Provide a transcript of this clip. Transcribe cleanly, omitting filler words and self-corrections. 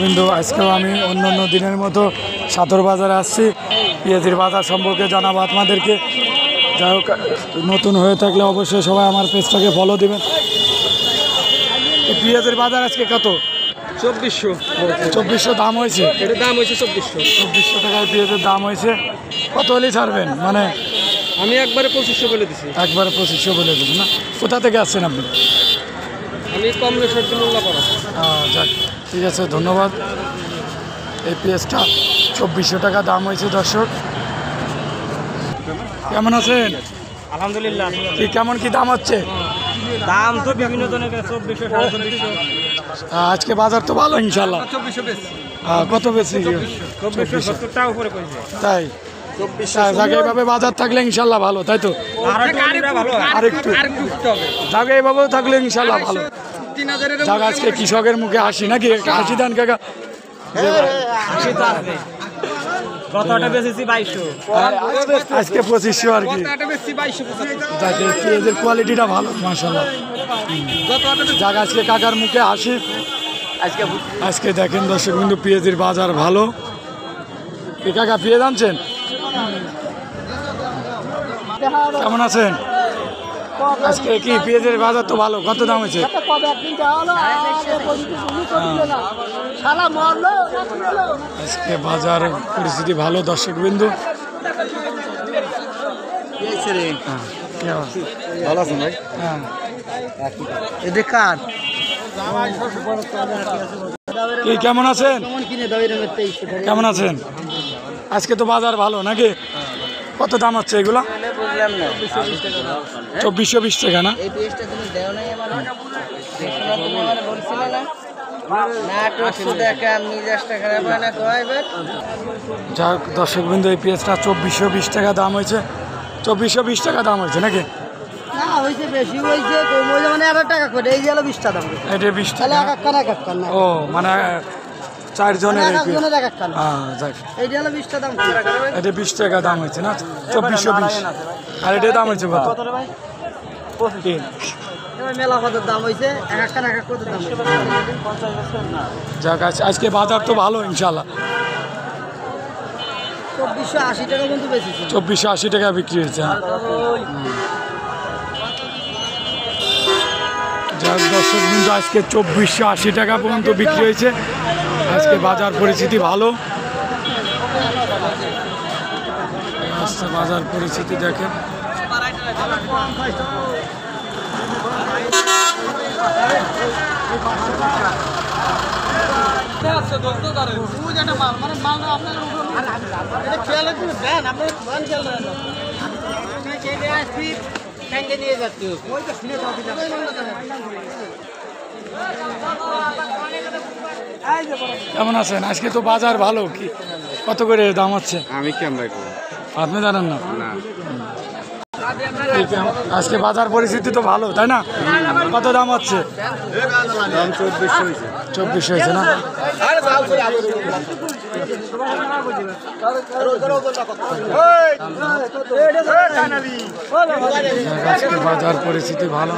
বিন্দু আজকেও আমি অন্য দিনের মতো সাদর বাজারে আসছি। পেঁয়াজের বাজার সম্পর্কে জানাবো আপনাদেরকে। যাই হোক, নতুন হয়ে থাকলে অবশ্যই সবাই আমার পেজটাকে ফলো দিবেন। পেঁয়াজের বাজার আজকে কত? 2400 দাম হয়েছে। এটার দাম হয়েছে 2400 টাকায় পেঁয়াজের দাম হয়েছে। কত হলেই ছাড়বেন? মানে আমি একবারে 2500 বলে দিছি। একবারে 2500 বলে দিচ্ছি না? কোথা থেকে আসছেন আপনি? আমি কমলেশ্বর মোল্লাপাড়া। যাক, ঠিক আছে, ধন্যবাদ। এই পেঁয়াজটা 2400 টাকা দাম হয়েছে। দর্শক কেমন আছেন? আলহামদুলিল্লাহ। কেমন কি দাম হচ্ছে? দাম তো বিভিন্ন জনের 2400 2450। আজকে বাজার তো ভালো ইনশাল্লাহ। 2400 বেশি। কত বেশি? 2470 টাকা উপরে কইছে। তাই? জায়গায় এইভাবে বাজার থাকলে ইনশাল্লাহ ভালো, তাই তো? আরেকটু জায়গা এইভাবেও থাকলে ইনশাল্লাহ ভালো। জায়গা আজকে কৃষকের মুখে হাসি, নাকি? হাসি দেন কাকা। কতটা বেশি? 2200। আজকে 2500 আর কি। যাকে পেঁয়াজের কোয়ালিটিটা ভালো মাশাআল্লাহ। জায়গা আজকে কাকার মুখে হাসি। আজকে দেখেন দর্শক বিন্দু, পেঁয়াজের বাজার ভালো। কাকা পেঁয়াজ আনছেন? কেমন আছেন? আজকে কি পেঁয়াজের বাজার তো ভালো। কত দাম হয়েছে? আজকে বাজার পরিস্থিতি ভালো দর্শক বিন্দু। ভালো আছেন ভাই? হ্যাঁ, কেমন আছেন? কেমন আছেন? আজকে তো বাজার ভালো নাকি? কত দাম হচ্ছে এগুলা? 2420 টাকা না? যাক দর্শক বিন্দু, এই পেঁয়াজটা 2420 টাকা দাম হয়েছে। 2420 টাকা দাম হয়েছে নাকি? এটা 20 টাকা। ও মানে 4 জনের। এটা 20 টাকা দাম হয়েছে না? 2420। আর এটা দাম হয়েছে কত? যাক, আজকে বাজার তো ভালো ইনশাল্লাহ। 2480 টাকা বিক্রি হয়েছে। যাক দর্শক বিন্দু, আজকে 2480 টাকা পর্যন্ত বিক্রি হয়েছে। আজকে বাজার পরিস্থিতি ভালো। আজকে বাজার পরিস্থিতি দেখেন। কেমন আছেন? আজকে তো বাজার ভালো। কি কত করে দাম হচ্ছে? আমি কেমন? আপনি জানেন না? আজকে বাজার পরিস্থিতি তো ভালো, তাই না? কত দাম হচ্ছে? 2400 হয়েছে না? আজকে বাজার পরিস্থিতি ভালো।